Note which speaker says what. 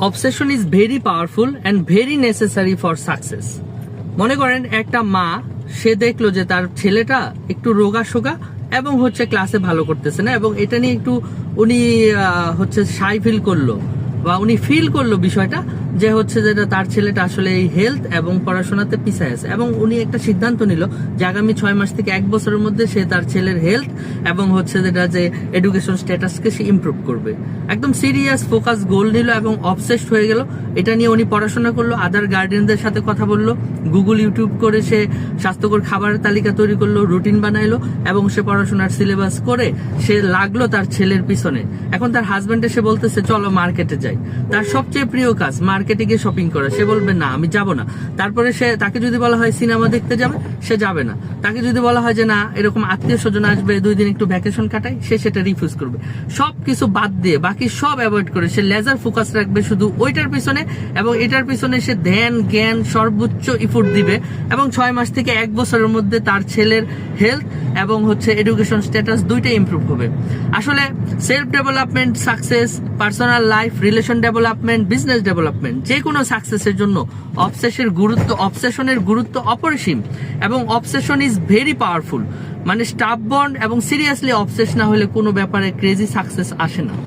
Speaker 1: Obsession is very powerful and very necessary for success. মনে করেন একটা মা, সে দেখলো যে তার ছেলেটা একটু রোগা সোগা এবং ক্লাসে ভালো করতেছে না, এবং এটা নিয়ে একটু উনি সাই ফিল করলো, বা উনি ফিল করলো বিষয়টা যে যেটা তার ছেলেটা আসলে এই হেলথ এবং পড়াশোনাতে পিছায় আছে, এবং উনি একটা সিদ্ধান্ত নিল যে আগামী 6 মাস থেকে 1 বছরের মধ্যে সে তার ছেলের হেলথ এবং যেটা যে এডুকেশন স্ট্যাটাসকে সে ইমপ্রুভ করবে। একদম সিরিয়াস ফোকাস গোল নিল এবং অবসেসড হয়ে গেল। এটা নিয়ে উনি পড়াশোনা করলো, আদার গার্ডিয়ানদের সাথে কথা বললো, গুগল ইউটিউব করে সে স্বাস্থ্যকর খাবারের তালিকা তৈরি করলো, রুটিন বানাইলো, এবং সে পড়াশোনার সিলেবাস করে সে লাগলো তার ছেলের পিছনে। এখন তার হাজবেন্ড এসে বলতেছে চলো মার্কেটে যাই। তার সবচেয়ে প্রিয় কাজ মার্কেটে গিয়ে শপিং করা। সে বলবে না আমি যাব না। তারপরে তাকে যদি বলা হয় সিনেমা দেখতে যাবে, সে যাবে না। তাকে যদি বলা হয় যে না এরকম আত্মীয় স্বজন আসবে 2 দিন একটু ভ্যাকেশন কাটাই, সে সেটা রিফিউজ করবে। সবকিছু বাদ দিয়ে বাকি সব অ্যাভয়েড করে সে লেজার ফোকাস রাখবে শুধু ওইটার পিছনে, এবং এটার পিছনে সে ধ্যান জ্ঞান সর্বোচ্চ ইফোর্ট দিবে, এবং 6 মাস থেকে 1 বছরের মধ্যে তার ছেলের হেলথ এবং এডুকেশন স্ট্যাটাস দুইটাই ইমপ্রুভ হবে। আসলে self development, success, personal life, relation development, business development, যে কোনো সাকসেসের জন্য অবসেশনের গুরুত্ব অপরিসীম, এবং অবসেশন ইজ ভেরি পাওয়ারফুল। মানে স্টাববর্ন এবং সিরিয়াসলি অবসেস না হলে কোনো ব্যাপারে ক্রেজি সাকসেস আসে না।